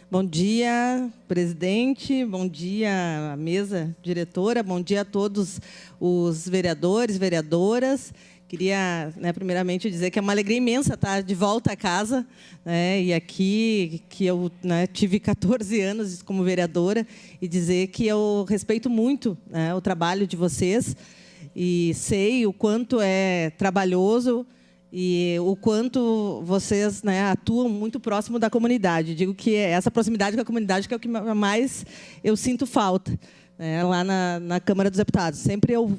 Bom dia, presidente, bom dia, mesa diretora, bom dia a todos os vereadores, vereadoras. Queria, primeiramente, dizer que é uma alegria imensa estar de volta a casa, e aqui, que eu tive 14 anos como vereadora, e dizer que eu respeito muito o trabalho de vocês, e sei o quanto é trabalhoso, e o quanto vocês atuam muito próximo da comunidade. Digo que é essa proximidade com a comunidade que é o que mais eu sinto falta, lá na Câmara dos Deputados. Sempre eu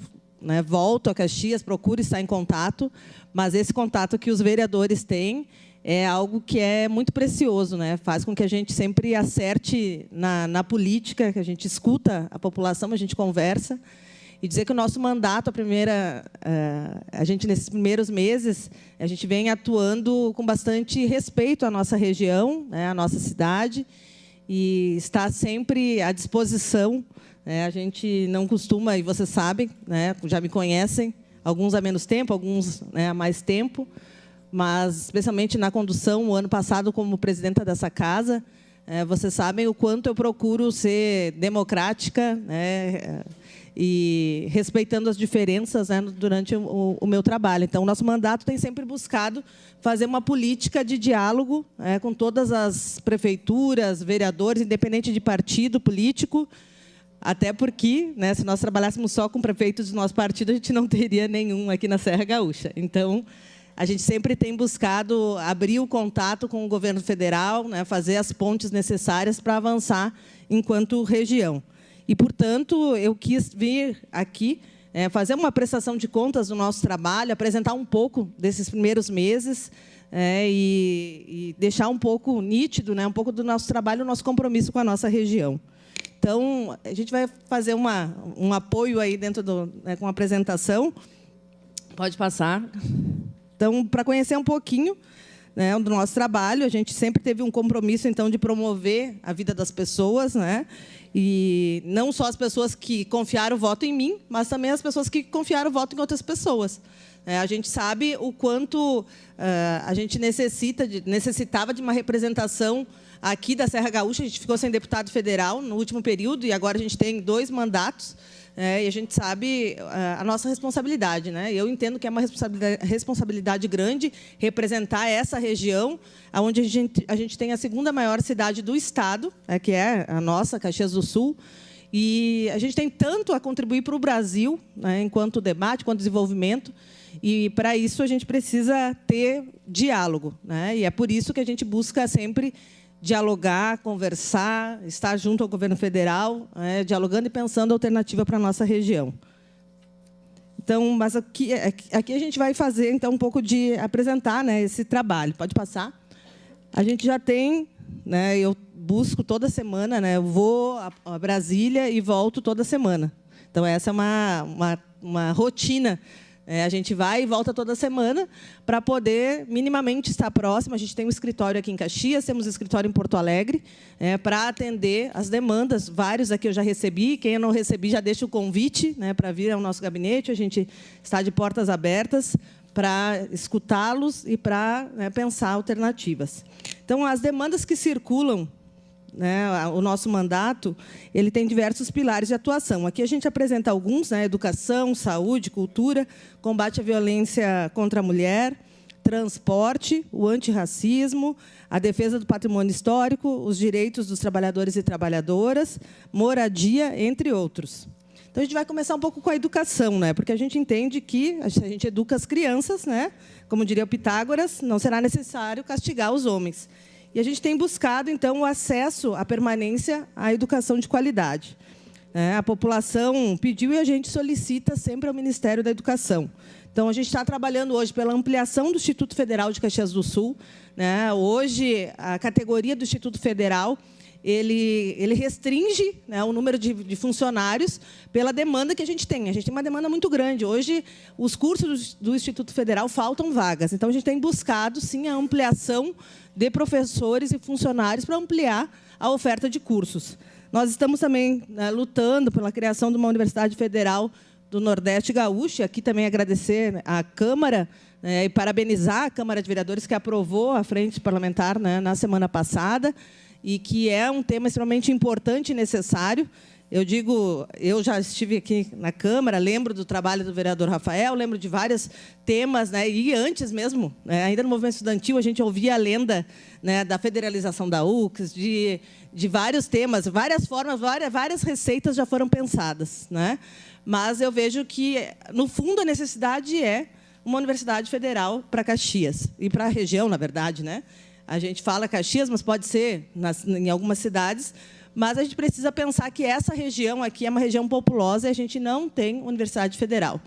volto a Caxias, procuro estar em contato, mas esse contato que os vereadores têm é algo que é muito precioso, faz com que a gente sempre acerte na política, que a gente escuta a população, a gente conversa. E dizer que o nosso mandato, a gente, nesses primeiros meses, a gente vem atuando com bastante respeito à nossa região, à nossa cidade, e está sempre à disposição. A gente não costuma, e vocês sabem, já me conhecem, alguns há menos tempo, alguns há mais tempo, mas, especialmente na condução, o ano passado, como presidenta dessa casa, vocês sabem o quanto eu procuro ser democrática, e respeitando as diferenças durante o meu trabalho. Então, o nosso mandato tem sempre buscado fazer uma política de diálogo com todas as prefeituras, vereadores, independente de partido político, até porque, se nós trabalhássemos só com prefeitos do nosso partido, a gente não teria nenhum aqui na Serra Gaúcha. Então, a gente sempre tem buscado abrir o contato com o governo federal, fazer as pontes necessárias para avançar enquanto região. E, portanto, eu quis vir aqui fazer uma prestação de contas do nosso trabalho, apresentar um pouco desses primeiros meses e deixar um pouco nítido, um pouco do nosso trabalho, o nosso compromisso com a nossa região. Então, a gente vai fazer um apoio aí dentro com a apresentação. Pode passar. Então, para conhecer um pouquinho do nosso trabalho, a gente sempre teve um compromisso, então, de promover a vida das pessoas, e não só as pessoas que confiaram o voto em mim, mas também as pessoas que confiaram o voto em outras pessoas. A gente sabe o quanto a gente necessitava de uma representação aqui da Serra Gaúcha. A gente ficou sem deputado federal no último período, e agora a gente tem 2 mandatos, e a gente sabe a nossa responsabilidade. Eu entendo que é uma responsabilidade grande representar essa região, onde a gente tem a 2ª maior cidade do estado, que é a nossa, Caxias do Sul, e a gente tem tanto a contribuir para o Brasil, enquanto debate, enquanto desenvolvimento, e, para isso, a gente precisa ter diálogo. E é por isso que a gente busca sempre dialogar, conversar, estar junto ao governo federal, dialogando e pensando alternativa para a nossa região. Então, mas aqui a gente vai fazer então um pouco de apresentar esse trabalho. Pode passar. A gente já tem, eu busco toda semana, eu vou a Brasília e volto toda semana. Então, essa é uma rotina. A gente vai e volta toda semana para poder minimamente estar próximo. A gente tem um escritório aqui em Caxias, temos um escritório em Porto Alegre, para atender as demandas. Vários aqui eu já recebi. Quem eu não recebi, já deixa o convite para vir ao nosso gabinete. A gente está de portas abertas para escutá-los e para pensar alternativas. Então, as demandas que circulam, o nosso mandato, ele tem diversos pilares de atuação. Aqui a gente apresenta alguns: educação, saúde, cultura, combate à violência contra a mulher, transporte, o antirracismo, a defesa do patrimônio histórico, os direitos dos trabalhadores e trabalhadoras, moradia, entre outros. Então, a gente vai começar um pouco com a educação, porque a gente entende que, se a gente educa as crianças, como diria o Pitágoras, não será necessário castigar os homens. E a gente tem buscado, então, o acesso à permanência à educação de qualidade. A população pediu e a gente solicita sempre ao Ministério da Educação. Então, a gente está trabalhando hoje pela ampliação do Instituto Federal de Caxias do Sul. Hoje, a categoria do Instituto Federal, ele restringe o número de funcionários pela demanda que a gente tem. A gente tem uma demanda muito grande. Hoje, os cursos do Instituto Federal faltam vagas. Então, a gente tem buscado, sim, a ampliação de professores e funcionários para ampliar a oferta de cursos. Nós estamos também lutando pela criação de uma Universidade Federal do Nordeste Gaúcho. Aqui também agradecer à Câmara e parabenizar a Câmara de Vereadores, que aprovou a frente parlamentar na semana passada. e que é um tema extremamente importante e necessário. Eu digo, eu já estive aqui na Câmara, lembro do trabalho do vereador Rafael, lembro de vários temas, né, e antes mesmo, né, ainda no movimento estudantil, a gente ouvia a lenda, né, da federalização da UCS, de vários temas, várias formas, várias receitas já foram pensadas, né? Mas eu vejo que, no fundo, a necessidade é uma universidade federal para Caxias, e para a região, na verdade, né? A gente fala Caxias, mas pode ser em algumas cidades, mas a gente precisa pensar que essa região aqui é uma região populosa e a gente não tem universidade federal.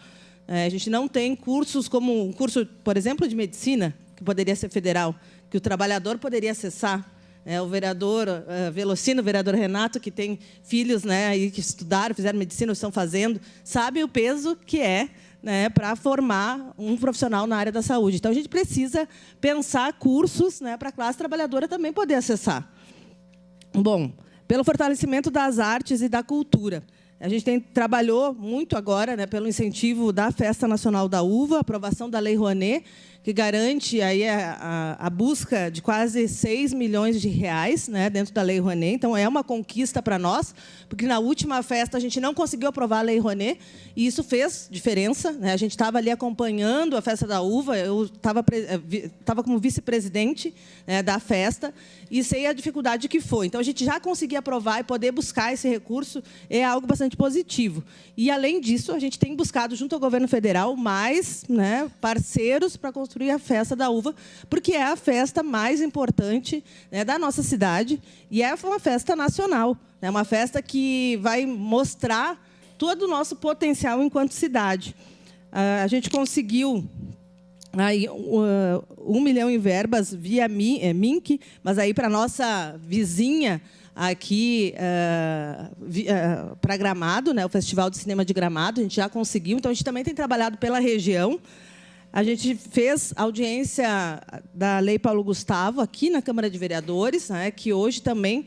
A gente não tem cursos como um curso, por exemplo, de medicina, que poderia ser federal, que o trabalhador poderia acessar. O vereador Velocino, o vereador Renato, que tem filhos, né, aí que estudaram, fizeram medicina, estão fazendo, sabem o peso que é, né, para formar um profissional na área da saúde. Então, a gente precisa pensar cursos, né, para a classe trabalhadora também poder acessar. Bom, pelo fortalecimento das artes e da cultura. A gente trabalhou muito agora, né, pelo incentivo da Festa Nacional da Uva, aprovação da Lei Rouanet, que garante aí a busca de quase 6 milhões de reais, né, dentro da Lei Rouanet. Então, é uma conquista para nós, porque na última festa a gente não conseguiu aprovar a Lei Rouanet, e isso fez diferença, né? A gente estava ali acompanhando a Festa da Uva, eu estava como vice-presidente, né, da festa, e sei a dificuldade que foi. Então, a gente já conseguir aprovar e poder buscar esse recurso é algo bastante positivo. E, além disso, a gente tem buscado, junto ao governo federal, mais, né, parceiros para construir a Festa da Uva, porque é a festa mais importante, né, da nossa cidade, e é uma festa nacional. É uma festa que vai mostrar todo o nosso potencial enquanto cidade. A gente conseguiu aí 1 milhão em verbas via MINC, mas aí para a nossa vizinha aqui, para Gramado, né, o Festival de Cinema de Gramado, a gente já conseguiu. Então, a gente também tem trabalhado pela região. A gente fez audiência da Lei Paulo Gustavo aqui na Câmara de Vereadores, né, que hoje também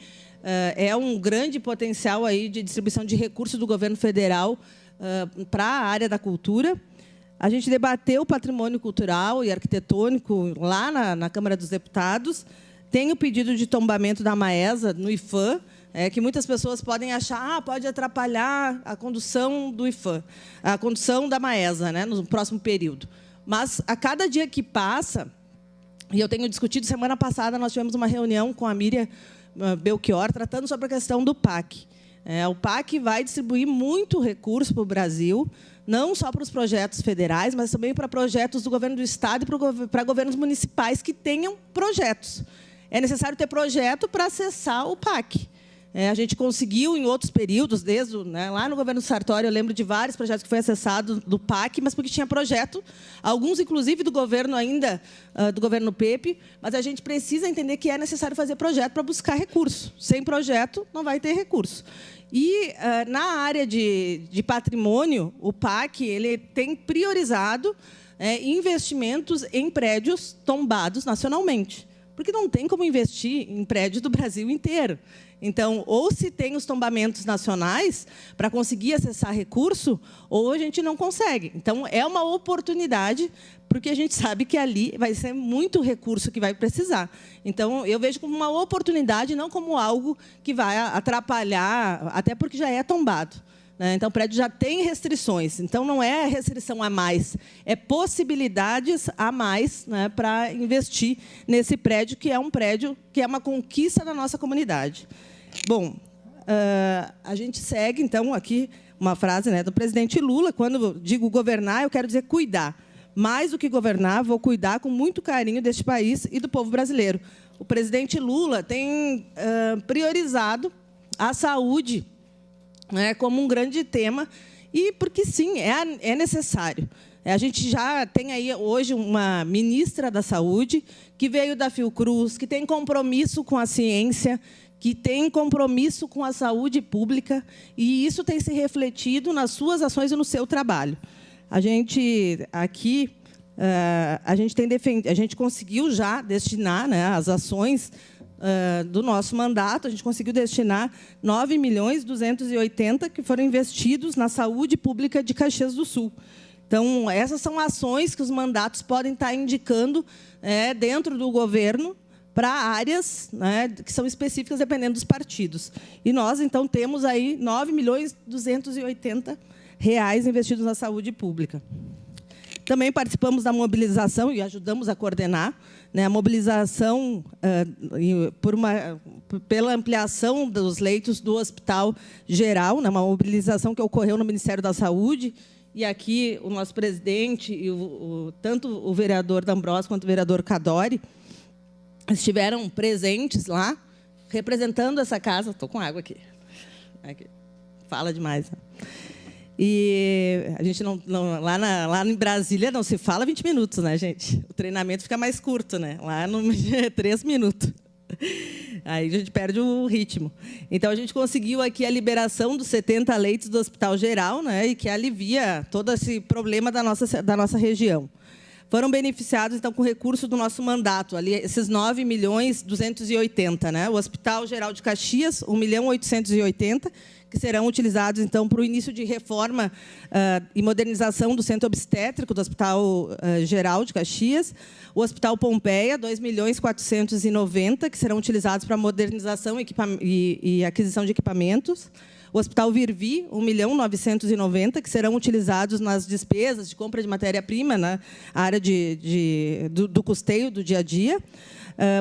é um grande potencial aí de distribuição de recursos do governo federal para a área da cultura. A gente debateu o patrimônio cultural e arquitetônico lá na Câmara dos Deputados. Tem o pedido de tombamento da Maesa no IFAM, que muitas pessoas podem achar pode atrapalhar a condução do IFAM, a condução da Maesa, né, no próximo período. Mas, a cada dia que passa, e eu tenho discutido, semana passada nós tivemos uma reunião com a Miriam Belchior, tratando sobre a questão do PAC. O PAC vai distribuir muito recurso para o Brasil, não só para os projetos federais, mas também para projetos do governo do Estado e para governos municipais que tenham projetos. É necessário ter projeto para acessar o PAC. A gente conseguiu, em outros períodos, desde lá no governo Sartori, eu lembro de vários projetos que foi acessado do PAC, mas porque tinha projeto, alguns, inclusive, do governo ainda, do governo Pepe, mas a gente precisa entender que é necessário fazer projeto para buscar recurso. Sem projeto, não vai ter recurso. E, na área de patrimônio, o PAC ele tem priorizado investimentos em prédios tombados nacionalmente, porque não tem como investir em prédios do Brasil inteiro. Então, ou se tem os tombamentos nacionais para conseguir acessar recurso, ou a gente não consegue. Então, é uma oportunidade, porque a gente sabe que ali vai ser muito recurso que vai precisar. Então, eu vejo como uma oportunidade, não como algo que vai atrapalhar, até porque já é tombado. Então, o prédio já tem restrições. Então, não é restrição a mais, é possibilidades a mais, né, para investir nesse prédio, que é um prédio que é uma conquista da nossa comunidade. Bom, a gente segue, então, aqui uma frase, né, do presidente Lula. Quando eu digo governar, eu quero dizer cuidar. Mais do que governar, vou cuidar com muito carinho deste país e do povo brasileiro. O presidente Lula tem priorizado a saúde, né, como um grande tema, e porque, sim, é necessário. A gente já tem aí, hoje, uma ministra da Saúde, que veio da Fiocruz, que tem compromisso com a ciência, que tem compromisso com a saúde pública, e isso tem se refletido nas suas ações e no seu trabalho. A gente, aqui, a gente conseguiu já destinar, né, as ações do nosso mandato, a gente conseguiu destinar 9.280.000 que foram investidos na saúde pública de Caxias do Sul. Então, essas são ações que os mandatos podem estar indicando dentro do governo para áreas, né, que são específicas dependendo dos partidos. E nós, então, temos aí R$ 9.280.000 investidos na saúde pública. Também participamos da mobilização e ajudamos a coordenar, né, a mobilização pela ampliação dos leitos do Hospital Geral, né, uma mobilização que ocorreu no Ministério da Saúde. E aqui o nosso presidente, e tanto o vereador D'Ambrosio quanto o vereador Cadori, estiveram presentes lá, representando essa casa. Estou com água aqui. Fala demais. E a gente lá em Brasília não se fala 20 minutos, né, gente? O treinamento fica mais curto, né? Lá no 3 minutos. Aí a gente perde o ritmo. Então, a gente conseguiu aqui a liberação dos 70 leitos do Hospital Geral, né, e que alivia todo esse problema da nossa região. Foram beneficiados, então, com o recurso do nosso mandato, ali, esses 9.280.000, né? O Hospital Geral de Caxias, 1.880.000, que serão utilizados, então, para o início de reforma e modernização do centro obstétrico do Hospital Geral de Caxias. O Hospital Pompeia, 2.490.000, que serão utilizados para modernização e aquisição de equipamentos. O Hospital Virvi, 1.990.000, que serão utilizados nas despesas de compra de matéria-prima, na área do custeio do dia a dia.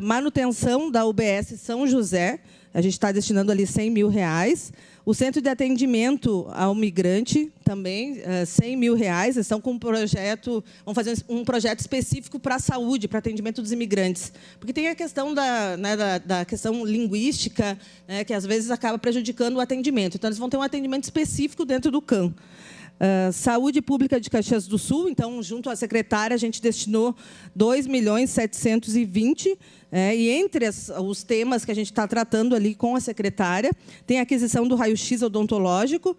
Manutenção da UBS São José, a gente está destinando ali R$ 100.000. O Centro de Atendimento ao Migrante, também, R$ 100.000. Eles estão com um projeto, vão fazer um projeto específico para a saúde, para atendimento dos imigrantes. Porque tem a questão da questão linguística, né, que às vezes acaba prejudicando o atendimento. Então, eles vão ter um atendimento específico dentro do CAM. Saúde Pública de Caxias do Sul, então, junto à secretária, a gente destinou R$ 2.720.000. E entre os temas que a gente está tratando ali com a secretária, tem a aquisição do raio-x odontológico,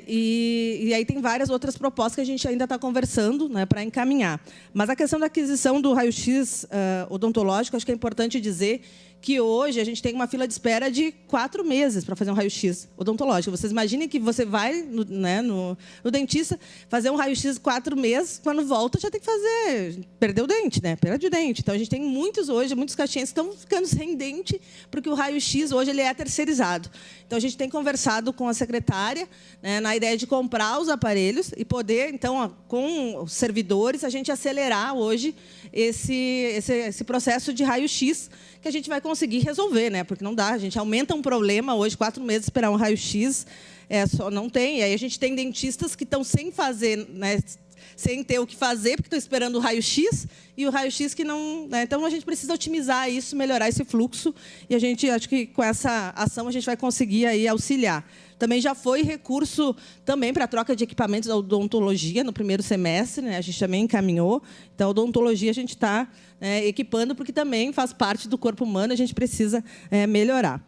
e aí tem várias outras propostas que a gente ainda está conversando, né, para encaminhar. Mas a questão da aquisição do raio-x odontológico, acho que é importante dizer que hoje a gente tem uma fila de espera de 4 meses para fazer um raio-x odontológico. Vocês imaginem que você vai no dentista fazer um raio-x 4 meses, quando volta já tem que perder o dente, né? Perda de dente. Então, a gente tem muitos caxienses que estão ficando sem dente, porque o raio-x hoje ele é terceirizado. Então, a gente tem conversado com a secretária, né, na ideia de comprar os aparelhos e poder, então, com os servidores, a gente acelerar hoje esse processo de raio-x, que a gente vai conseguir resolver, né? Porque não dá, a gente aumenta um problema hoje, 4 meses esperar um raio-x, só não tem. E aí a gente tem dentistas que estão sem fazer, né, sem ter o que fazer, porque estão esperando o raio-x, e o raio-x que não... Né? Então, a gente precisa otimizar isso, melhorar esse fluxo, e a gente, acho que com essa ação, a gente vai conseguir aí auxiliar. Também já foi recurso também para a troca de equipamentos da odontologia no primeiro semestre, né? A gente também encaminhou. Então, a odontologia a gente está equipando, porque também faz parte do corpo humano, a gente precisa melhorar.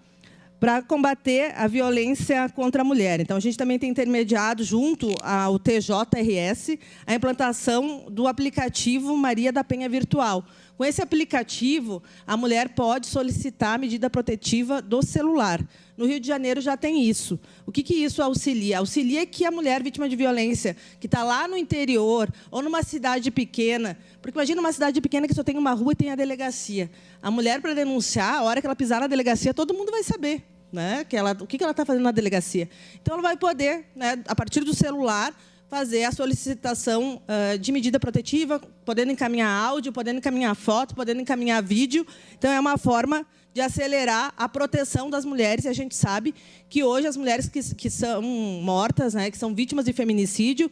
Para combater a violência contra a mulher. Então, a gente também tem intermediado, junto ao TJRS, a implantação do aplicativo Maria da Penha Virtual. Com esse aplicativo, a mulher pode solicitar a medida protetiva do celular. No Rio de Janeiro já tem isso. O que isso auxilia? Auxilia que a mulher vítima de violência, que está lá no interior, ou numa cidade pequena, porque imagina uma cidade pequena que só tem uma rua e tem a delegacia. A mulher, para denunciar, a hora que ela pisar na delegacia, todo mundo vai saber, né, o que ela está fazendo na delegacia. Então, ela vai poder, né, a partir do celular, fazer a solicitação de medida protetiva, podendo encaminhar áudio, podendo encaminhar foto, podendo encaminhar vídeo. Então, é uma forma de acelerar a proteção das mulheres. E a gente sabe que hoje as mulheres que são mortas, né, que são vítimas de feminicídio,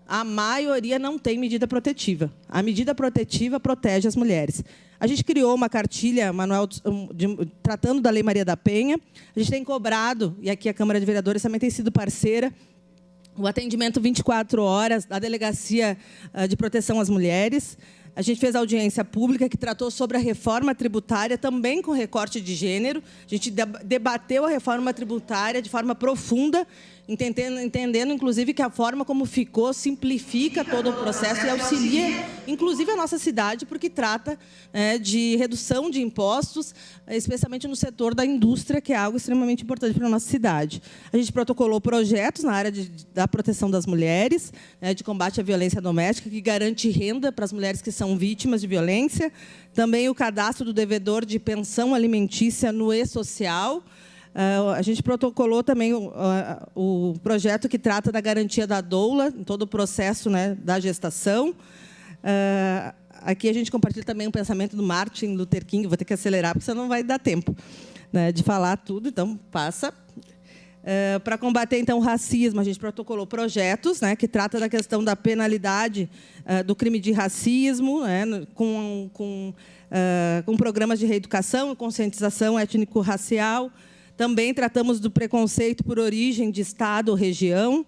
a maioria não tem medida protetiva. A medida protetiva protege as mulheres. A gente criou uma cartilha, manual tratando da Lei Maria da Penha. A gente tem cobrado, e aqui a Câmara de Vereadores também tem sido parceira, o atendimento 24 horas da Delegacia de Proteção às Mulheres. A gente fez audiência pública que tratou sobre a reforma tributária, também com recorte de gênero. A gente debateu a reforma tributária de forma profunda entendendo, inclusive, que a forma como ficou simplifica todo o processo e auxilia, inclusive, a nossa cidade, porque trata de redução de impostos, especialmente no setor da indústria, que é algo extremamente importante para a nossa cidade. A gente protocolou projetos na área da proteção das mulheres, de combate à violência doméstica, que garante renda para as mulheres que são vítimas de violência. Também o cadastro do devedor de pensão alimentícia no e-social. A gente protocolou também o projeto que trata da garantia da doula, em todo o processo da gestação. Aqui a gente compartilha também o pensamento do Martin Luther King. Vou ter que acelerar, porque senão não vai dar tempo de falar tudo, então passa. Para combater, então, o racismo, a gente protocolou projetos que trata da questão da penalidade do crime de racismo, com programas de reeducação e conscientização étnico-racial. Também tratamos do preconceito por origem de estado ou região,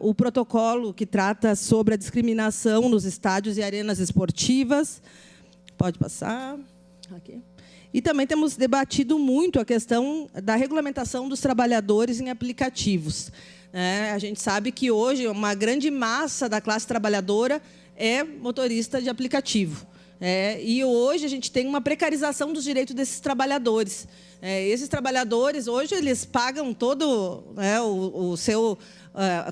o protocolo que trata sobre a discriminação nos estádios e arenas esportivas. Pode passar. Aqui. E também temos debatido muito a questão da regulamentação dos trabalhadores em aplicativos. A gente sabe que hoje uma grande massa da classe trabalhadora é motorista de aplicativo. E hoje a gente tem uma precarização dos direitos desses trabalhadores. Esses trabalhadores, hoje, eles pagam todo o seu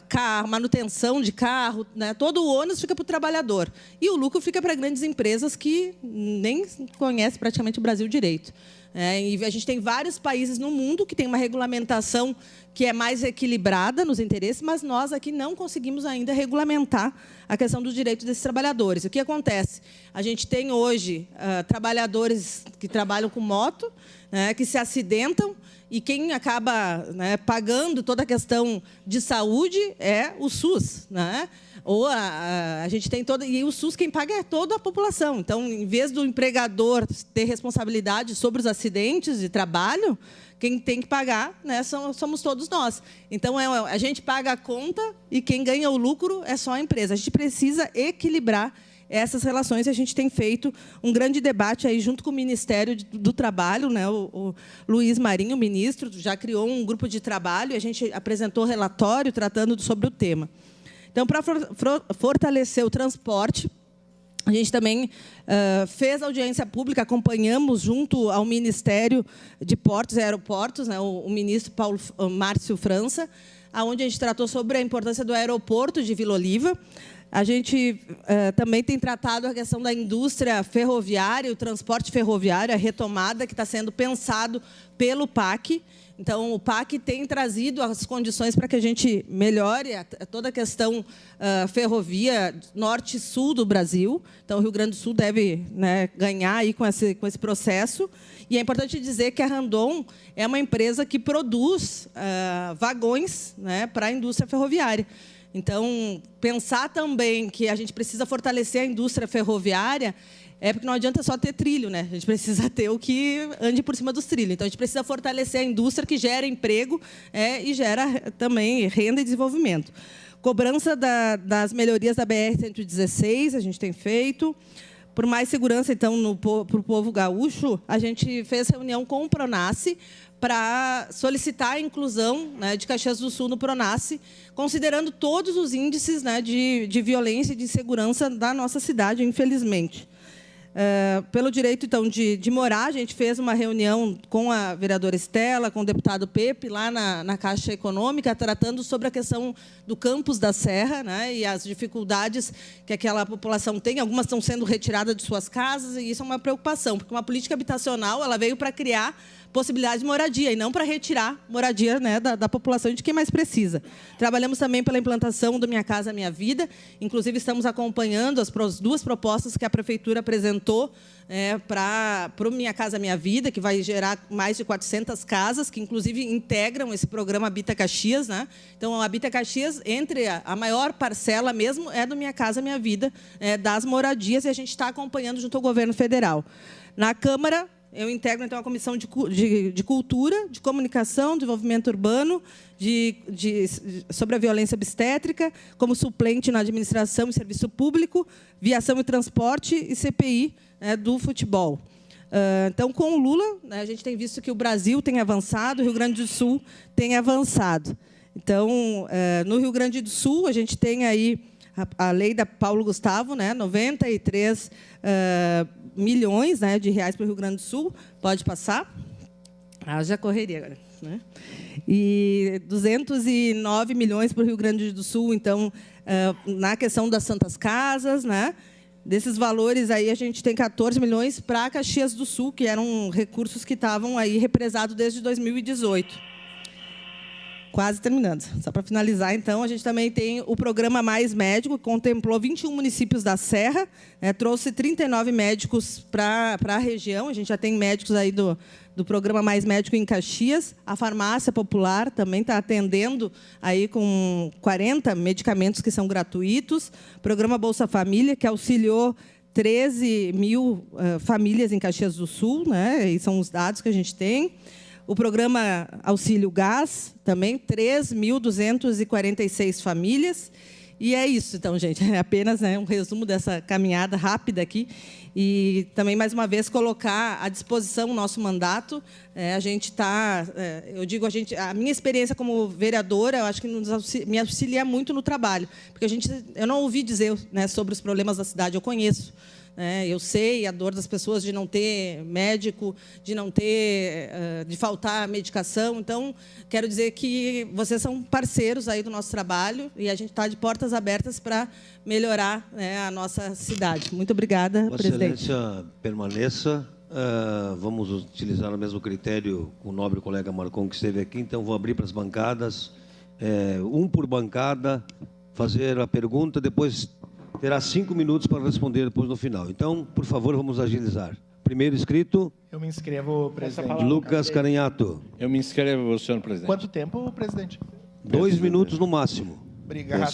carro, manutenção de carro, todo o ônus fica para o trabalhador. E o lucro fica para grandes empresas que nem conhecem praticamente o Brasil direito. E a gente tem vários países no mundo que tem uma regulamentação que é mais equilibrada nos interesses, mas nós aqui não conseguimos ainda regulamentar a questão dos direitos desses trabalhadores. O que acontece? A gente tem hoje trabalhadores que trabalham com moto, que se acidentam, e quem acaba pagando toda a questão de saúde é o SUS. Ou a gente tem todo, e o SUS quem paga é toda a população. Então, em vez do empregador ter responsabilidade sobre os acidentes de trabalho, quem tem que pagar somos todos nós. Então, a gente paga a conta e quem ganha o lucro é só a empresa. A gente precisa equilibrar essas relações, e a gente tem feito um grande debate aí junto com o Ministério do Trabalho, o Luiz Marinho, o ministro, já criou um grupo de trabalho e a gente apresentou relatório tratando sobre o tema. Então, para fortalecer o transporte, a gente também fez audiência pública, acompanhamos junto ao Ministério de Portos e Aeroportos, o ministro Márcio França, onde a gente tratou sobre a importância do aeroporto de Vila Oliva. A gente também tem tratado a questão da indústria ferroviária, o transporte ferroviário, a retomada que está sendo pensado pelo PAC. Então, o PAC tem trazido as condições para que a gente melhore toda a questão ferrovia norte e sul do Brasil. Então, o Rio Grande do Sul deve ganhar aí com esse processo. E é importante dizer que a Randon é uma empresa que produz vagões para a indústria ferroviária. Então, pensar também que a gente precisa fortalecer a indústria ferroviária porque não adianta só ter trilho, A gente precisa ter o que ande por cima dos trilhos. Então, a gente precisa fortalecer a indústria que gera emprego e gera também renda e desenvolvimento. Cobrança das melhorias da BR-116, a gente tem feito. Por mais segurança, então, para o povo gaúcho, a gente fez reunião com o Pronace para solicitar a inclusão de Caxias do Sul no Pronace, considerando todos os índices de violência e de insegurança da nossa cidade, infelizmente. Pelo direito, então, de morar, a gente fez uma reunião com a vereadora Estela, com o deputado Pepe, lá na Caixa Econômica, tratando sobre a questão do campus da Serra e as dificuldades que aquela população tem. Algumas estão sendo retiradas de suas casas, e isso é uma preocupação, porque uma política habitacional ela veio para criar possibilidade de moradia, e não para retirar moradia da população e de quem mais precisa. Trabalhamos também pela implantação do Minha Casa Minha Vida, inclusive estamos acompanhando as duas propostas que a Prefeitura apresentou para o Minha Casa Minha Vida, que vai gerar mais de 400 casas, que inclusive integram esse programa Habita Caxias. Então, o Habita Caxias, entre a maior parcela mesmo, é do Minha Casa Minha Vida, das moradias, e a gente está acompanhando junto ao governo federal. Na Câmara, eu integro, então, a Comissão de Cultura, de Comunicação, Desenvolvimento Urbano, sobre a violência obstétrica, como suplente na Administração e Serviço Público, Viação e Transporte e CPI do futebol. Então, com o Lula, a gente tem visto que o Brasil tem avançado, o Rio Grande do Sul tem avançado. Então, no Rio Grande do Sul, a gente tem aí a lei da Paulo Gustavo, né, 93 milhões, né, de reais para o Rio Grande do Sul. Pode passar? Já correria agora. Né? E 209 milhões para o Rio Grande do Sul, então, na questão das Santas Casas, né? Desses valores aí a gente tem 14 milhões para Caxias do Sul, que eram recursos que estavam aí represados desde 2018. Quase terminando. Só para finalizar, então, a gente também tem o programa Mais Médico, que contemplou 21 municípios da Serra, trouxe 39 médicos para a região. A gente já tem médicos aí do programa Mais Médico em Caxias. A farmácia popular também está atendendo aí com 40 medicamentos que são gratuitos. O programa Bolsa Família, que auxiliou 13 mil famílias em Caxias do Sul, né? E são os dados que a gente tem. O programa Auxílio Gás, também 3.246 famílias. E é isso, então, gente. É apenas um resumo dessa caminhada rápida aqui. E também, mais uma vez, colocar à disposição o nosso mandato. A gente está... eu digo, a minha experiência como vereadora, eu acho que me auxilia muito no trabalho. Porque eu não ouvi dizer, né, sobre os problemas da cidade, eu conheço. Eu sei a dor das pessoas de não ter médico, de faltar medicação. Então, quero dizer que vocês são parceiros aí do nosso trabalho e a gente está de portas abertas para melhorar, né, a nossa cidade. Muito obrigada, presidente. Vossa Excelência permaneça. Vamos utilizar o mesmo critério com o nobre colega Marcon, que esteve aqui. Então, vou abrir para as bancadas. Um por bancada, fazer a pergunta, depois... terá 5 minutos para responder depois no final. Então, por favor, vamos agilizar. Primeiro inscrito. Eu me inscrevo, presidente. Lucas Caranhato. Eu me inscrevo, senhor presidente. Quanto tempo, presidente? 2 minutos no máximo. Obrigado,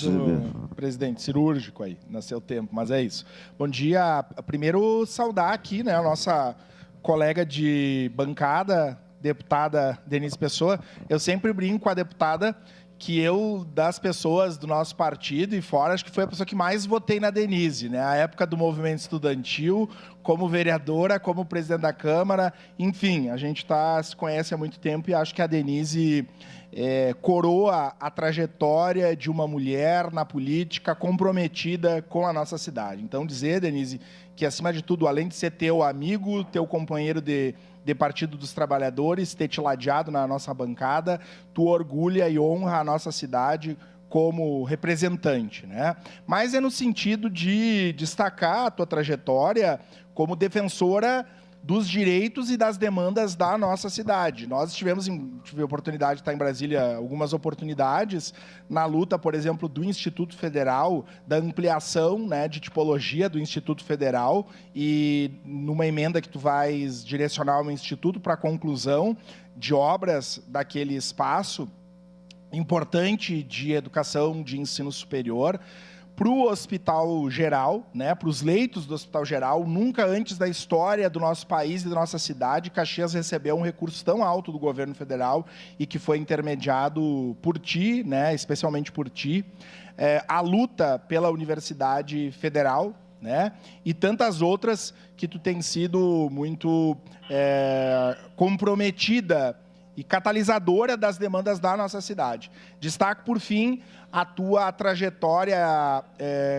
presidente. Cirúrgico aí, no seu tempo, mas é isso. Bom dia. Primeiro, saudar aqui, né, a nossa colega de bancada, deputada Denise Pessoa. Eu sempre brinco com a deputada que eu, das pessoas do nosso partido e fora, acho que foi a pessoa que mais votei na Denise, né? A época do movimento estudantil, como vereadora, como presidente da Câmara, enfim, a gente se conhece há muito tempo e acho que a Denise coroa a trajetória de uma mulher na política comprometida com a nossa cidade. Então, dizer, Denise, que, acima de tudo, além de ser teu amigo, teu companheiro de Partido dos Trabalhadores, ter te ladeado na nossa bancada, tu orgulha e honra a nossa cidade como representante, né? Mas é no sentido de destacar a tua trajetória como defensora dos direitos e das demandas da nossa cidade. Nós tive a oportunidade de estar em Brasília, algumas oportunidades, na luta, por exemplo, do Instituto Federal, da ampliação, né, de tipologia do Instituto Federal, e numa emenda que tu vais direcionar ao Instituto para a conclusão de obras daquele espaço importante de educação, de ensino superior, para o Hospital Geral, né, para os leitos do Hospital Geral. Nunca antes da história do nosso país e da nossa cidade, Caxias recebeu um recurso tão alto do governo federal e que foi intermediado por ti, né, especialmente por ti. A luta pela Universidade Federal, né, e tantas outras que tu tem sido muito comprometida e catalisadora das demandas da nossa cidade. Destaco, por fim, a tua trajetória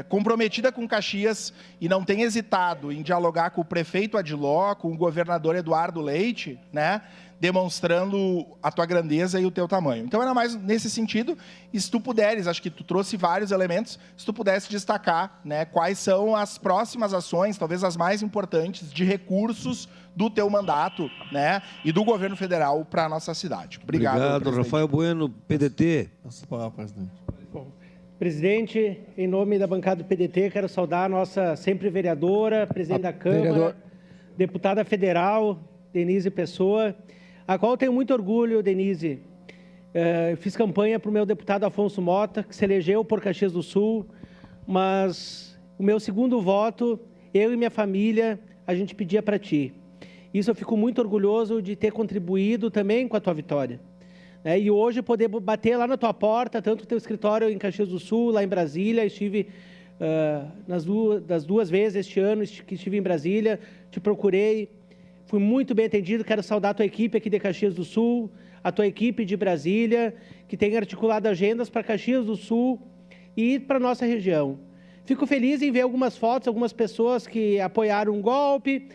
comprometida com Caxias e não tem hesitado em dialogar com o prefeito Adiló, com o governador Eduardo Leite, né, demonstrando a tua grandeza e o teu tamanho. Então, era mais nesse sentido, e se tu puderes, acho que tu trouxe vários elementos, se tu pudesse destacar, né, quais são as próximas ações, talvez as mais importantes, de recursos do teu mandato, né, e do governo federal para a nossa cidade. Obrigado, Rafael Bueno, PDT. Bom, presidente, em nome da bancada do PDT, quero saudar a nossa sempre vereadora, presidente da Câmara, deputada federal, Denise Pessoa, a qual eu tenho muito orgulho, Denise. Fiz campanha para o meu deputado Afonso Mota, que se elegeu por Caxias do Sul, mas o meu segundo voto, eu e minha família, a gente pedia para ti. Isso eu fico muito orgulhoso de ter contribuído também com a tua vitória. E hoje poder bater lá na tua porta, tanto o teu escritório em Caxias do Sul, lá em Brasília, estive das duas vezes este ano que estive em Brasília, te procurei, fui muito bem atendido, quero saudar a tua equipe aqui de Caxias do Sul, a tua equipe de Brasília, que tem articulado agendas para Caxias do Sul e para a nossa região. Fico feliz em ver algumas fotos, algumas pessoas que apoiaram um golpe,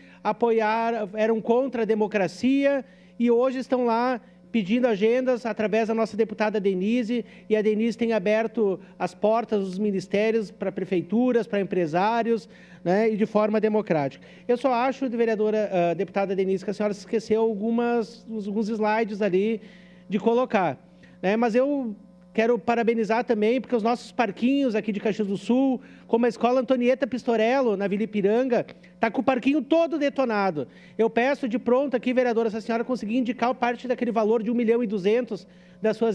eram contra a democracia e hoje estão lá pedindo agendas através da nossa deputada Denise, e a Denise tem aberto as portas dos ministérios para prefeituras, para empresários, né, e de forma democrática. Eu só acho, vereadora, deputada Denise, que a senhora se esqueceu alguns slides ali de colocar, né, mas eu quero parabenizar também, porque os nossos parquinhos aqui de Caxias do Sul, como a Escola Antonieta Pistorello, na Vila Ipiranga, está com o parquinho todo detonado. Eu peço de pronto aqui, vereadora, se a senhora conseguir indicar parte daquele valor de 1.200.000 da sua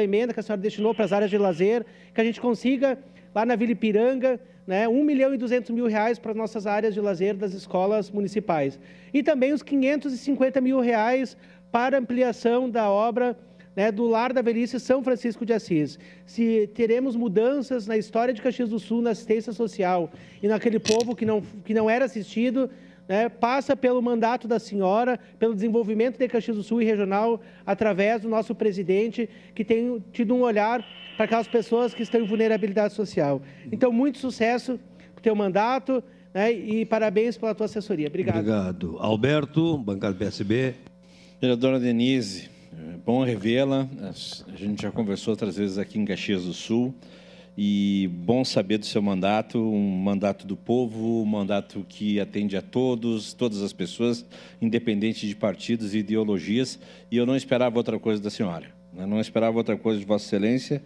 emenda que a senhora destinou para as áreas de lazer, que a gente consiga, lá na Vila Ipiranga, né, 1.200.000 reais para as nossas áreas de lazer das escolas municipais. E também os 550 mil reais para ampliação da obra, né, do Lar da Velhice São Francisco de Assis. Se teremos mudanças na história de Caxias do Sul, na assistência social e naquele povo que não era assistido, né, passa pelo mandato da senhora, pelo desenvolvimento de Caxias do Sul e regional, através do nosso presidente, que tem tido um olhar para aquelas pessoas que estão em vulnerabilidade social. Então, muito sucesso para o teu mandato, né, e parabéns pela tua assessoria. Obrigado. Obrigado. Alberto, bancada do PSB. Vereadora Denise, é bom revê-la. A gente já conversou outras vezes aqui em Caxias do Sul e bom saber do seu mandato, um mandato do povo, um mandato que atende a todas as pessoas, independente de partidos e ideologias, e eu não esperava outra coisa da senhora, né? Não esperava outra coisa de Vossa Excelência,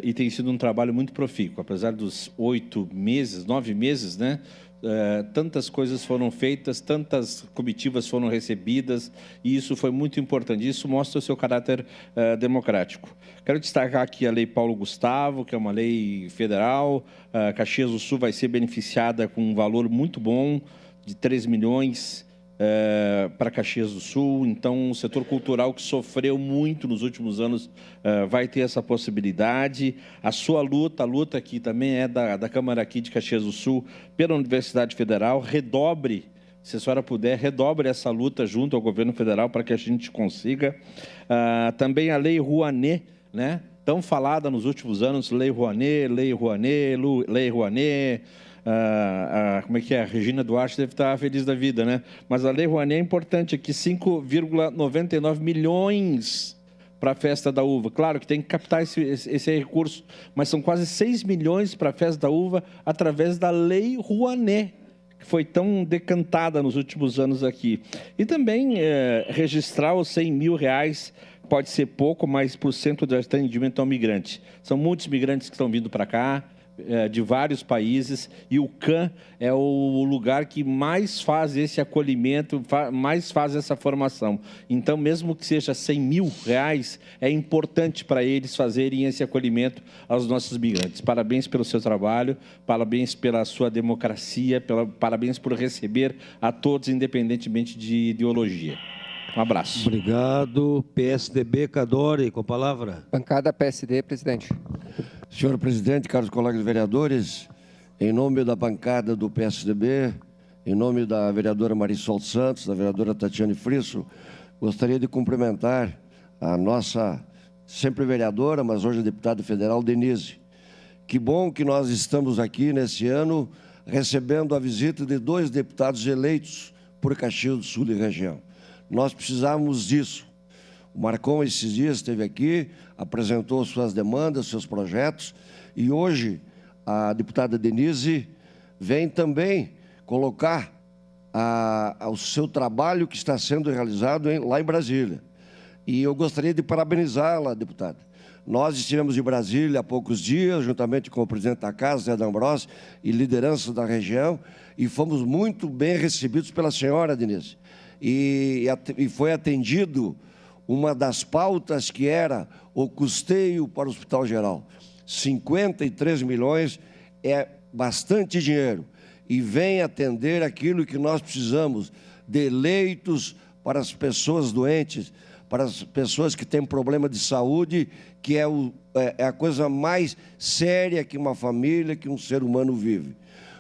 e tem sido um trabalho muito profícuo, apesar dos 9 meses, né? Tantas coisas foram feitas, tantas comitivas foram recebidas, e isso foi muito importante. Isso mostra o seu caráter democrático. Quero destacar aqui a Lei Paulo Gustavo, que é uma lei federal. Caxias do Sul vai ser beneficiada com um valor muito bom, de 3 milhões para Caxias do Sul. Então, o setor cultural, que sofreu muito nos últimos anos, vai ter essa possibilidade. A sua luta, a luta que também é da Câmara aqui de Caxias do Sul, pela Universidade Federal, redobre, se a senhora puder, redobre essa luta junto ao governo federal para que a gente consiga. Também a Lei Rouanet, né? Tão falada nos últimos anos, Lei Rouanet, Lei Rouanet, Lei Rouanet. Como é que é? A Regina Duarte deve estar feliz da vida, né? Mas a Lei Rouanet é importante aqui, 5,99 milhões para a Festa da Uva. Claro que tem que captar esse recurso, mas são quase 6 milhões para a Festa da Uva através da Lei Rouanet, que foi tão decantada nos últimos anos aqui. E também registrar os 100 mil reais, pode ser pouco, mas por cento de atendimento ao migrante. São muitos migrantes que estão vindo para cá, de vários países, e o CAN é o lugar que mais faz esse acolhimento, mais faz essa formação. Então, mesmo que seja 100 mil reais, é importante para eles fazerem esse acolhimento aos nossos migrantes. Parabéns pelo seu trabalho, parabéns pela sua democracia, parabéns por receber a todos, independentemente de ideologia. Um abraço. Obrigado. PSDB, Cadore, com a palavra. Bancada PSD, presidente. Senhor presidente, caros colegas vereadores, em nome da bancada do PSDB, em nome da vereadora Marisol Santos, da vereadora Tatiane Frisso, gostaria de cumprimentar a nossa sempre vereadora, mas hoje deputada federal, Denise. Que bom que nós estamos aqui nesse ano recebendo a visita de 2 deputados eleitos por Caxias do Sul e região. Nós precisávamos disso. O Marcon, esses dias, esteve aqui, apresentou suas demandas, seus projetos, e hoje a deputada Denise vem também colocar o seu trabalho que está sendo realizado lá em Brasília. E eu gostaria de parabenizá-la, deputada. Nós estivemos em Brasília há poucos dias, juntamente com o presidente da Casa, Zé D'Ambrosio, e liderança da região, e fomos muito bem recebidos pela senhora, Denise. E foi atendido uma das pautas, que era o custeio para o Hospital Geral. 53 milhões é bastante dinheiro e vem atender aquilo que nós precisamos, de leitos para as pessoas doentes, para as pessoas que têm problema de saúde, que é a coisa mais séria que uma família, que um ser humano vive.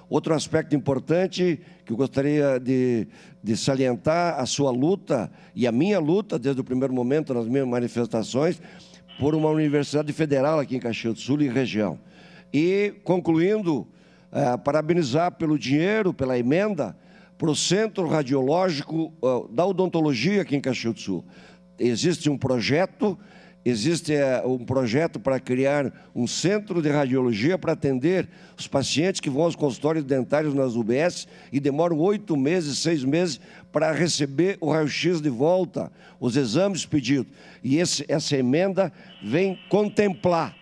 Outro aspecto importante que eu gostaria de salientar, a sua luta e a minha luta, desde o primeiro momento, nas minhas manifestações, por uma universidade federal aqui em Caxias do Sul e região. E, concluindo, parabenizar pelo dinheiro, pela emenda, para o Centro Radiológico da Odontologia aqui em Caxias do Sul. Existe um projeto para criar um centro de radiologia para atender os pacientes que vão aos consultórios dentários nas UBS e demoram 8 meses, 6 meses para receber o raio-x de volta, os exames pedidos. E essa emenda vem contemplar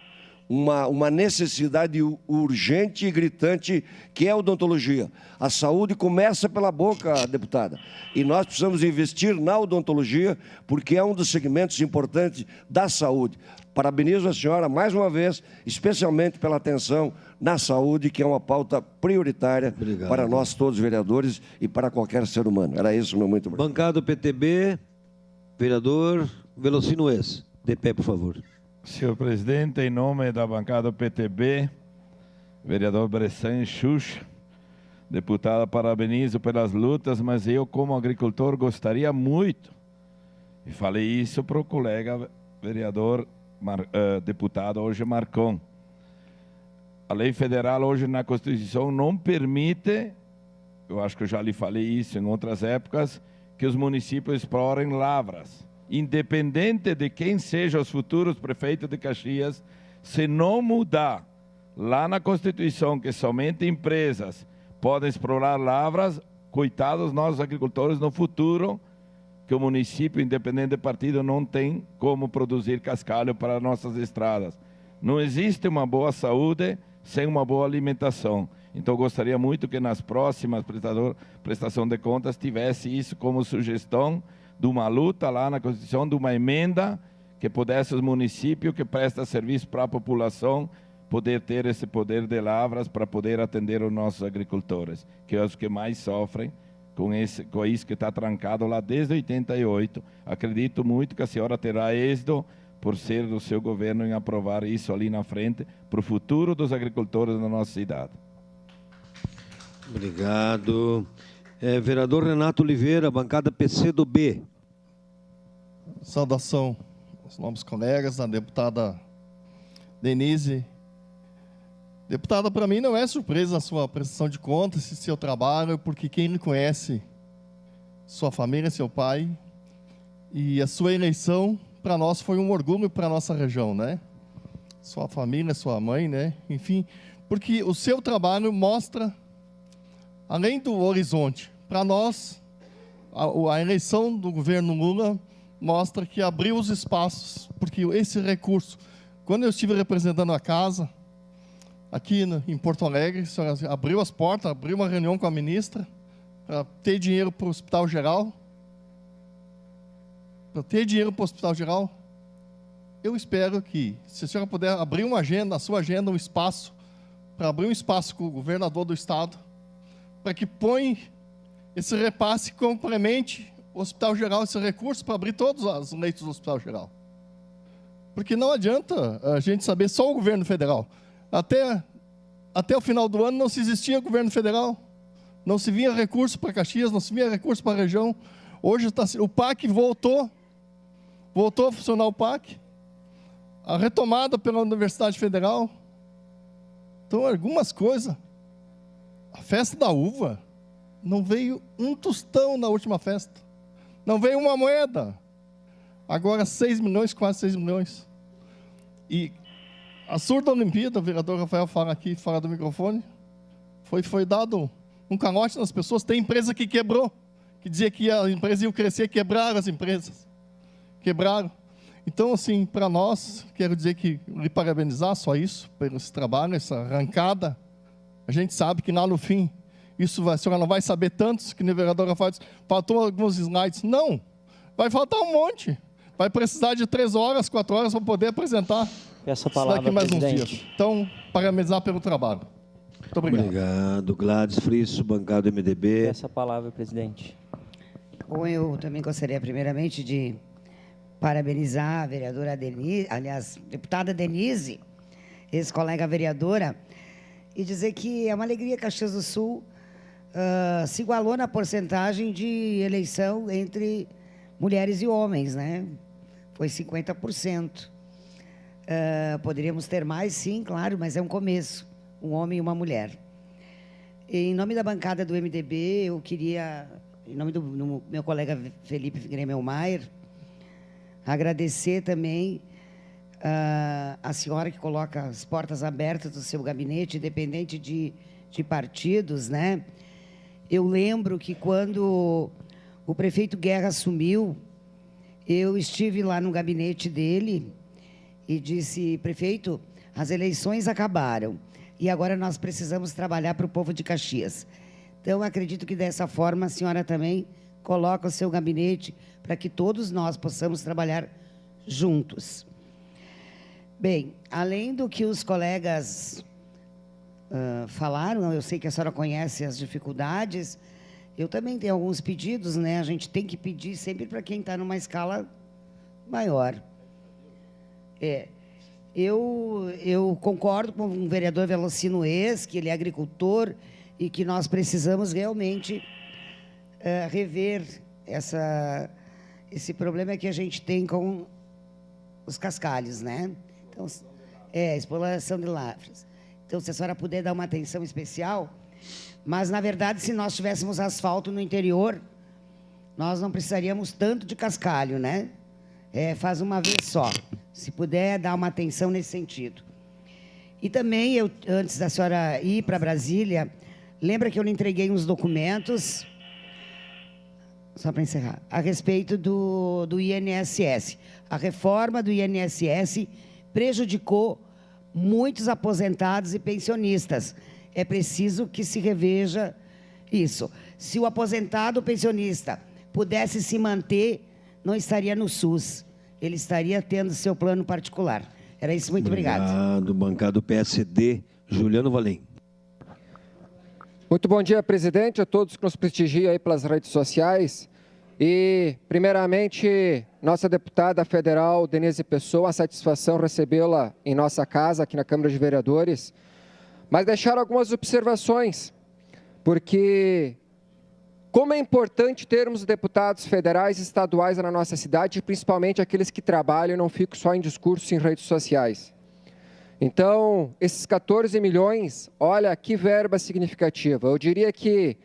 uma necessidade urgente e gritante, que é a odontologia. A saúde começa pela boca, deputada, e nós precisamos investir na odontologia, porque é um dos segmentos importantes da saúde. Parabenizo a senhora, mais uma vez, especialmente pela atenção na saúde, que é uma pauta prioritária. Obrigado. Para nós todos, vereadores, e para qualquer ser humano. Era isso, meu muito obrigado. Bancada do PTB, vereador Velocino Ex. De pé, por favor. Senhor presidente, em nome da bancada do PTB, vereador Bressan Xuxa, deputada, parabenizo pelas lutas, mas eu, como agricultor, gostaria muito, e falei isso para o colega vereador, deputado hoje Marcon. A lei federal hoje na Constituição não permite, eu acho que eu já lhe falei isso em outras épocas, que os municípios explorem lavras. Independente de quem sejam os futuros prefeitos de Caxias, se não mudar lá na Constituição que somente empresas podem explorar lavras, coitados nós agricultores no futuro, que o município, independente de partido, não tem como produzir cascalho para nossas estradas. Não existe uma boa saúde sem uma boa alimentação. Então, eu gostaria muito que nas próximas prestação de contas tivesse isso como sugestão de uma luta lá na Constituição, de uma emenda que pudesse os municípios que prestam serviço para a população poder ter esse poder de lavras para poder atender os nossos agricultores, que é os que mais sofrem com isso que está trancado lá desde 88. Acredito muito que a senhora terá êxito por ser do seu governo em aprovar isso ali na frente para o futuro dos agricultores da nossa cidade. Obrigado. Vereador Renato Oliveira, bancada PCdoB. Saudação aos novos colegas, a deputada Denise. Deputada, para mim não é surpresa a sua prestação de contas, esse seu trabalho, porque quem lhe conhece, sua família, seu pai, e a sua eleição, para nós foi um orgulho para a nossa região, né? Sua família, sua mãe, né? Enfim, porque o seu trabalho mostra, além do horizonte, para nós, a eleição do governo Lula mostra que abriu os espaços, porque esse recurso, quando eu estive representando a casa, aqui em Porto Alegre, a senhora abriu as portas, abriu uma reunião com a ministra, para ter dinheiro para o Hospital Geral. Para ter dinheiro para o Hospital Geral, eu espero que, se a senhora puder abrir uma agenda, na sua agenda, um espaço, para abrir um espaço com o governador do estado, para que põe esse repasse e complemente o Hospital Geral, esse recurso, para abrir todos os leitos do Hospital Geral. Porque não adianta a gente saber só o governo federal. Até o final do ano não se existia governo federal, não se vinha recurso para Caxias, não se vinha recurso para a região. Hoje o PAC voltou a funcionar o PAC, a retomada pela Universidade Federal. Então, algumas coisas. A festa da uva, não veio um tostão na última festa, não veio uma moeda. Agora 6 milhões, quase 6 milhões. E a surda Olimpíada, o vereador Rafael fala aqui, fora do microfone, foi dado um calote nas pessoas. Tem empresa que quebrou, que dizia que a empresa ia crescer, quebraram as empresas. Quebraram. Então, assim, para nós, quero dizer que lhe parabenizar só isso, pelo esse trabalho, essa arrancada. A gente sabe que lá no fim, a senhora não vai saber tantos, que o vereador Rafael disse, faltou alguns slides. Não, vai faltar um monte. Vai precisar de 3 horas, 4 horas para poder apresentar. Essa palavra, daqui mais presidente. uns dias. Então, parabenizar pelo trabalho. Muito obrigado. Obrigado. Gladys Frisso, bancada MDB. Essa palavra, presidente. Bom, eu também gostaria primeiramente de parabenizar a vereadora Denise, aliás, deputada Denise, ex-colega vereadora, e dizer que é uma alegria que Caxias do Sul se igualou na porcentagem de eleição entre mulheres e homens, né? Foi 50%. Poderíamos ter mais, sim, claro, mas é um começo, um homem e uma mulher. Em nome da bancada do MDB, eu queria, em nome do meu colega Felipe Gremel-Maier, agradecer também a senhora que coloca as portas abertas do seu gabinete, independente de partidos, né? Eu lembro que quando o prefeito Guerra assumiu, eu estive lá no gabinete dele e disse: prefeito, as eleições acabaram e agora nós precisamos trabalhar para o povo de Caxias. Então, acredito que dessa forma a senhora também coloca o seu gabinete para que todos nós possamos trabalhar juntos. Bem, além do que os colegas falaram, eu sei que a senhora conhece as dificuldades, eu também tenho alguns pedidos, né? A gente tem que pedir sempre para quem está numa escala maior. Eu concordo com o vereador Velocino Ex, que ele é agricultor e que nós precisamos realmente rever esse problema que a gente tem com os cascalhos, né? Então, exploração de lavras. Então, se a senhora puder dar uma atenção especial, mas, na verdade, se nós tivéssemos asfalto no interior, nós não precisaríamos tanto de cascalho, né? Faz uma vez só. Se puder dar uma atenção nesse sentido. E também, antes da senhora ir para Brasília, lembra que eu lhe entreguei uns documentos, só para encerrar, a respeito do INSS. A reforma do INSS prejudicou muitos aposentados e pensionistas. É preciso que se reveja isso. Se o aposentado ou pensionista pudesse se manter, não estaria no SUS. Ele estaria tendo seu plano particular. Era isso, muito obrigado. Obrigado, bancada do PSD, Juliano Valim. Muito bom dia, presidente, a todos que nos prestigiam aí pelas redes sociais. E, primeiramente, nossa deputada federal, Denise Pessoa, a satisfação recebê-la em nossa casa, aqui na Câmara de Vereadores, mas deixar algumas observações, porque como é importante termos deputados federais e estaduais na nossa cidade, principalmente aqueles que trabalham e não ficam só em discursos em redes sociais. Então, esses 14 milhões, olha que verba significativa. Eu diria que,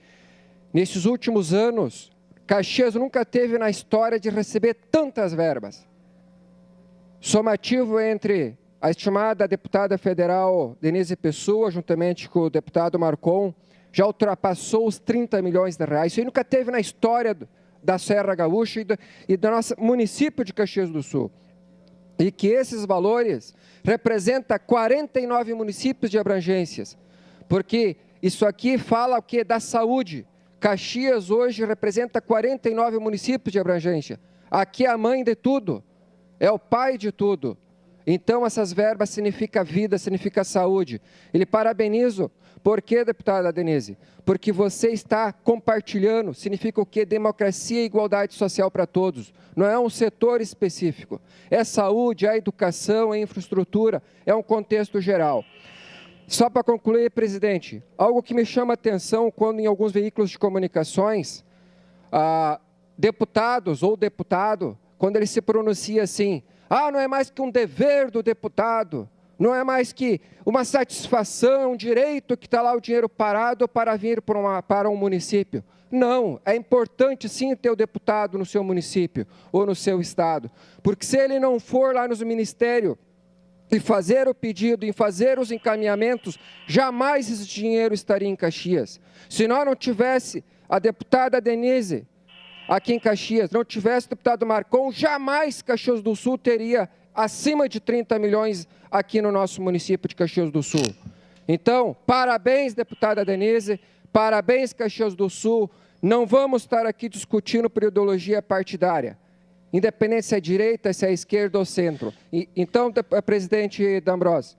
nesses últimos anos, Caxias nunca teve na história de receber tantas verbas. Somativo entre a estimada deputada federal Denise Pessoa, juntamente com o deputado Marcon, já ultrapassou os 30 milhões de reais. Isso aí nunca teve na história da Serra Gaúcha e do nosso município de Caxias do Sul. E que esses valores representam 49 municípios de abrangências. Porque isso aqui fala o quê? Da saúde. Caxias hoje representa 49 municípios de abrangência. Aqui é a mãe de tudo, é o pai de tudo. Então, essas verbas significam vida, significa saúde. E lhe parabenizo. Por quê, deputada Denise? Porque você está compartilhando, significa o quê? Democracia e igualdade social para todos. Não é um setor específico. É saúde, é educação, é infraestrutura, é um contexto geral. Só para concluir, presidente, algo que me chama a atenção quando em alguns veículos de comunicações, deputados ou deputado, quando ele se pronuncia assim, não é mais que um dever do deputado, não é mais que uma satisfação, um direito que está lá o dinheiro parado para vir para um município. Não, é importante sim ter o deputado no seu município ou no seu estado, porque se ele não for lá no ministério e fazer o pedido, e fazer os encaminhamentos, jamais esse dinheiro estaria em Caxias. Se nós não tivesse a deputada Denise aqui em Caxias, não tivesse o deputado Marcon, jamais Caxias do Sul teria acima de 30 milhões aqui no nosso município de Caxias do Sul. Então, parabéns, deputada Denise, parabéns, Caxias do Sul. Não vamos estar aqui discutindo por ideologia partidária, independente se é direita, se é esquerda ou centro. Então, presidente D'Ambrosio,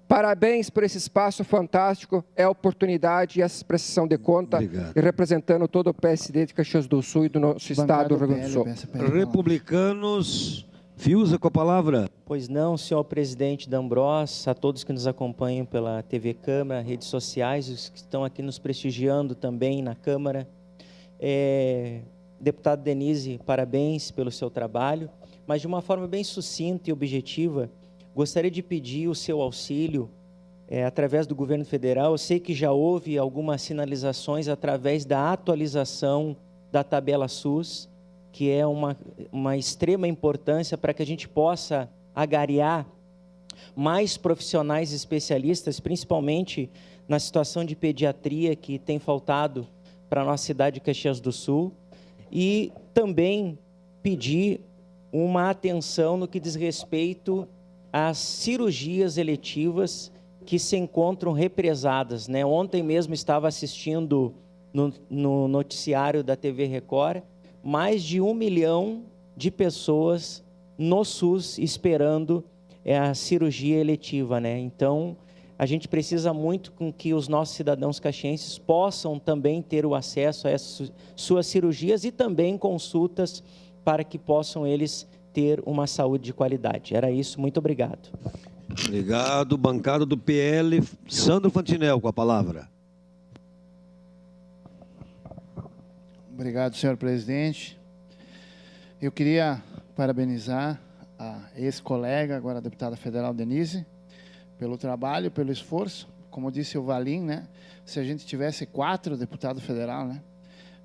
parabéns por esse espaço fantástico, é a oportunidade e essa prestação de conta, e representando todo o PSD de Caxias do Sul e do nosso estado do Rio Grande do Sul. Republicanos, Fiuza, com a palavra. Pois não, senhor presidente D'Ambros, a todos que nos acompanham pela TV Câmara, redes sociais, os que estão aqui nos prestigiando também na Câmara. Deputado Denise, parabéns pelo seu trabalho, mas de uma forma bem sucinta e objetiva, gostaria de pedir o seu auxílio através do governo federal. Eu sei que já houve algumas sinalizações através da atualização da tabela SUS, que é uma extrema importância para que a gente possa agariar mais profissionais especialistas, principalmente na situação de pediatria que tem faltado para a nossa cidade de Caxias do Sul, e também pedir uma atenção no que diz respeito às cirurgias eletivas que se encontram represadas, né? Ontem mesmo estava assistindo no noticiário da TV Record, mais de 1 milhão de pessoas no SUS esperando a cirurgia eletiva, né? Então, a gente precisa muito com que os nossos cidadãos caxienses possam também ter o acesso a essas suas cirurgias e também consultas para que possam eles ter uma saúde de qualidade. Era isso, muito obrigado. Obrigado. Bancada do PL, Sandro Fantinel, com a palavra. Obrigado, senhor presidente. Eu queria parabenizar a ex-colega, agora a deputada federal Denise, pelo trabalho, pelo esforço. Como disse o Valim, né? Se a gente tivesse 4 deputados federal, né?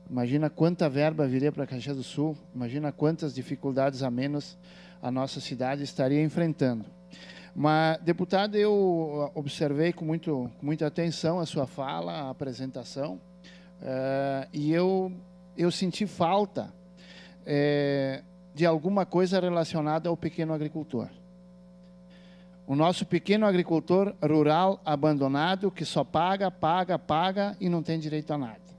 Imagina quanta verba viria para Caxias do Sul, imagina quantas dificuldades a menos a nossa cidade estaria enfrentando. Mas, deputado, eu observei com muita atenção a sua fala, a apresentação, e eu senti falta de alguma coisa relacionada ao pequeno agricultor. O nosso pequeno agricultor rural abandonado, que só paga e não tem direito a nada.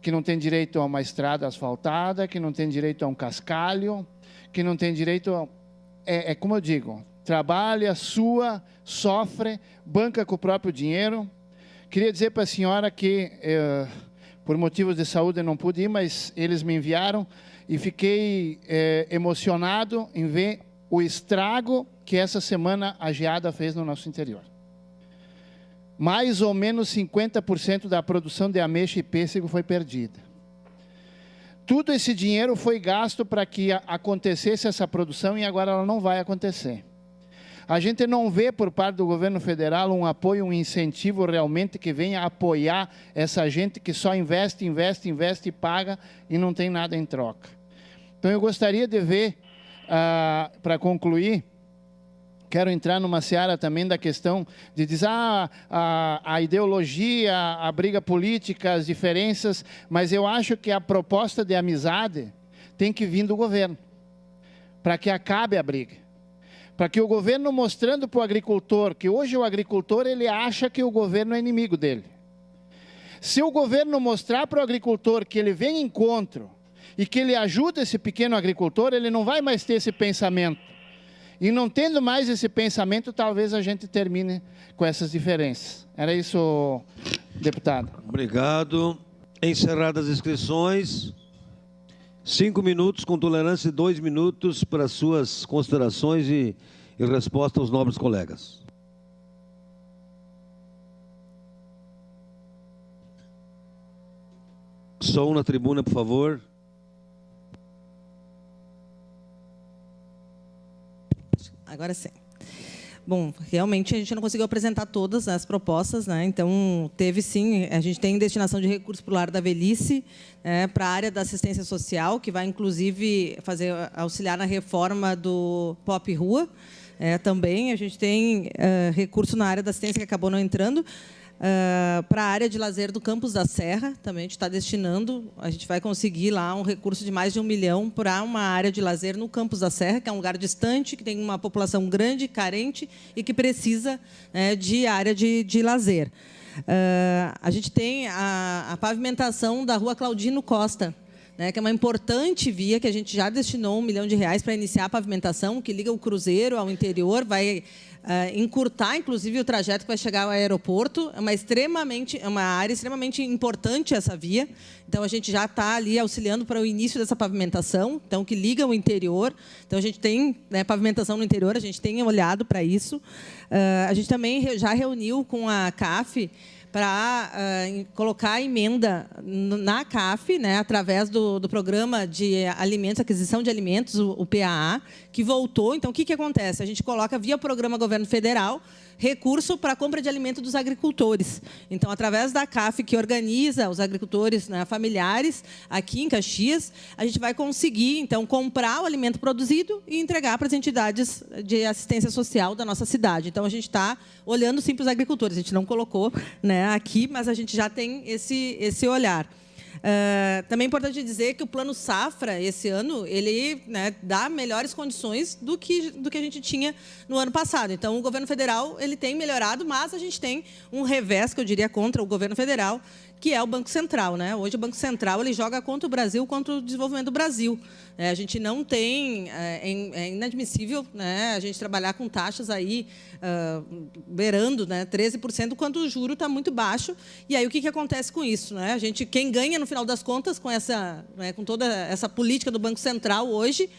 Que não tem direito a uma estrada asfaltada, que não tem direito a um cascalho, que não tem direito a... como eu digo, trabalha, sua, sofre, banca com o próprio dinheiro. Queria dizer para a senhora que, por motivos de saúde, eu não pude ir, mas eles me enviaram e fiquei emocionado em ver o estrago que essa semana a geada fez no nosso interior. Mais ou menos 50% da produção de ameixa e pêssego foi perdida. Tudo esse dinheiro foi gasto para que acontecesse essa produção e agora ela não vai acontecer. A gente não vê por parte do governo federal um apoio, um incentivo realmente que venha apoiar essa gente que só investe e paga e não tem nada em troca. Então eu gostaria de ver, para concluir, quero entrar numa seara também da questão de dizer a ideologia, a briga política, as diferenças, mas eu acho que a proposta de amizade tem que vir do governo, para que acabe a briga. Para que o governo mostrando para o agricultor, que hoje o agricultor ele acha que o governo é inimigo dele. Se o governo mostrar para o agricultor que ele vem em encontro e que ele ajuda esse pequeno agricultor, ele não vai mais ter esse pensamento. E não tendo mais esse pensamento, talvez a gente termine com essas diferenças. Era isso, deputado. Obrigado. Encerradas as inscrições. 5 minutos, com tolerância de 2 minutos para suas considerações e resposta aos nobres colegas. Som na tribuna, por favor. Agora sim. Bom, realmente a gente não conseguiu apresentar todas as propostas, né? Então, teve sim, a gente tem destinação de recursos para o lar da velhice, para a área da assistência social, que vai, inclusive, auxiliar na reforma do POP Rua. Também a gente tem recurso na área da assistência que acabou não entrando. Para a área de lazer do Campos da Serra, também a gente está destinando, a gente vai conseguir lá um recurso de mais de 1 milhão para uma área de lazer no Campos da Serra, que é um lugar distante, que tem uma população grande, carente e que precisa de área de lazer. A gente tem a pavimentação da rua Claudino Costa, né, que é uma importante via, que a gente já destinou R$1 milhão para iniciar a pavimentação, que liga o Cruzeiro ao interior, vai encurtar, inclusive, o trajeto que vai chegar ao aeroporto. É uma área extremamente importante essa via. Então, a gente já está ali auxiliando para o início dessa pavimentação, então, que liga o interior. Então, a gente tem, né, pavimentação no interior, a gente tem olhado para isso. A gente também já reuniu com a CAF para colocar a emenda na CAF, né, através do programa de alimentos, aquisição de alimentos, o PAA, que voltou. Então, o que acontece? A gente coloca, via programa Governo Federal, recurso para a compra de alimento dos agricultores. Então, através da CAF, que organiza os agricultores, né, familiares, aqui em Caxias, a gente vai conseguir, então, comprar o alimento produzido e entregar para as entidades de assistência social da nossa cidade. Então, a gente está olhando, sim, para os agricultores. A gente não colocou, né, aqui, mas a gente já tem esse olhar. Também é importante dizer que o Plano Safra, esse ano, ele, né, dá melhores condições do que a gente tinha no ano passado. Então, o governo federal ele tem melhorado, mas a gente tem um revés, que eu diria, contra o governo federal, que é o Banco Central, né? Hoje, o Banco Central ele joga contra o Brasil, contra o desenvolvimento do Brasil. A gente não tem... É inadmissível, né, a gente trabalhar com taxas aí beirando, né, 13%, quando o juro está muito baixo. E aí, o que acontece com isso? Né? Quem ganha, no final das contas, com, com toda essa política do Banco Central hoje,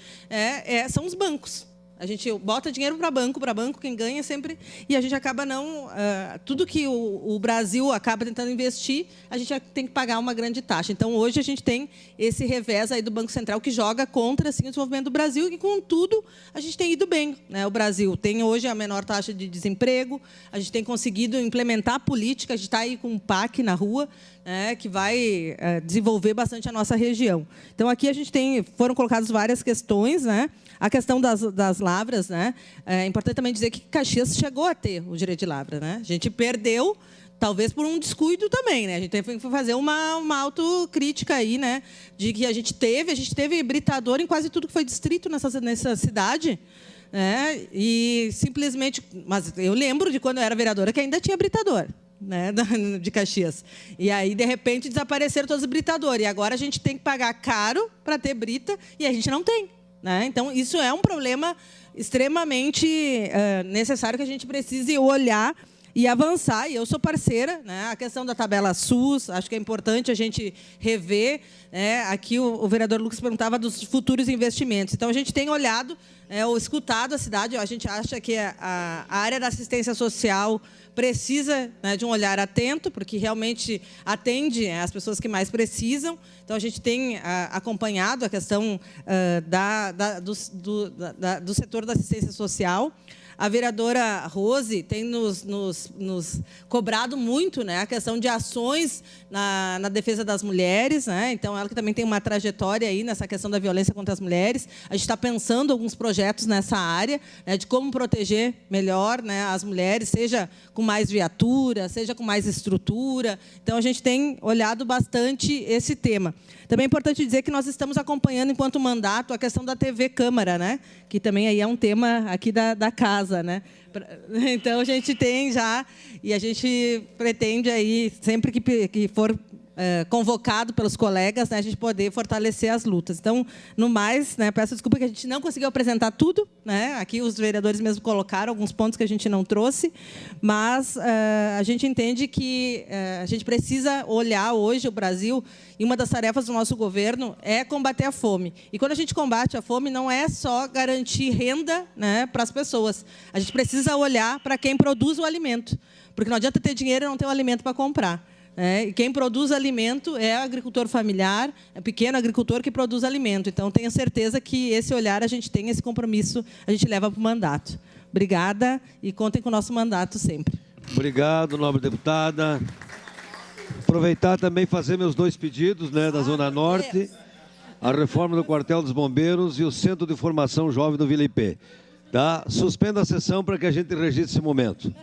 são os bancos. A gente bota dinheiro para banco, quem ganha sempre... E a gente acaba não... tudo que o Brasil acaba tentando investir, a gente tem que pagar uma grande taxa. Então, hoje, a gente tem esse revés aí do Banco Central, que joga contra, assim, o desenvolvimento do Brasil, e, contudo, a gente tem ido bem, né? O Brasil tem, hoje, a menor taxa de desemprego, a gente tem conseguido implementar a política, a gente está aí com um PAC na rua, que vai desenvolver bastante a nossa região. Então, aqui foram colocadas várias questões, né? A questão das lavras, né? É importante também dizer que Caxias chegou a ter o direito de lavra, né? A gente perdeu, talvez por um descuido também, né? A gente teve que fazer uma autocrítica aí, né? De que a gente teve britador em quase tudo que foi distrito nessa cidade, né? E simplesmente... Mas eu lembro de quando eu era vereadora que ainda tinha britador, né, de Caxias. E aí, de repente, desapareceram todos os britadores. E agora a gente tem que pagar caro para ter brita e a gente não tem. Né? Então, isso é um problema extremamente necessário, que a gente precise olhar e avançar. E eu sou parceira, né? A questão da tabela SUS, acho que é importante a gente rever. Aqui o vereador Lucas perguntava dos futuros investimentos. Então, a gente tem olhado, ou escutado a cidade. A gente acha que a área da assistência social precisa, né, de um olhar atento, porque realmente atende as pessoas que mais precisam. Então, a gente tem acompanhado a questão do setor da assistência social. A vereadora Rose tem nos cobrado muito, né, a questão de ações na defesa das mulheres, né? Então, ela que também tem uma trajetória aí nessa questão da violência contra as mulheres. A gente está pensando alguns projetos nessa área, né, de como proteger melhor, né, as mulheres, seja com mais viatura, seja com mais estrutura. Então, a gente tem olhado bastante esse tema. Também é importante dizer que nós estamos acompanhando, enquanto mandato, a questão da TV Câmara, né, que também aí é um tema aqui da casa, né? Então, a gente tem já, e a gente pretende aí, sempre que for convocado pelos colegas, né, a gente poder fortalecer as lutas. Então, no mais, né, peço desculpa que a gente não conseguiu apresentar tudo, né? Aqui os vereadores mesmo colocaram alguns pontos que a gente não trouxe, mas a gente entende que a gente precisa olhar hoje o Brasil, e uma das tarefas do nosso governo é combater a fome. E quando a gente combate a fome, não é só garantir renda, né, para as pessoas. A gente precisa olhar para quem produz o alimento, porque não adianta ter dinheiro e não ter o alimento para comprar. E quem produz alimento é o agricultor familiar, é o pequeno agricultor que produz alimento. Então, tenho certeza que esse olhar, a gente tem esse compromisso, a gente leva para o mandato. Obrigada e contem com o nosso mandato sempre. Obrigado, nobre deputada. Aproveitar também e fazer meus 2 pedidos, né, da Zona Norte, a reforma do Quartel dos Bombeiros e o Centro de Formação Jovem do Vila IP. Tá? Suspenda a sessão para que a gente registre esse momento.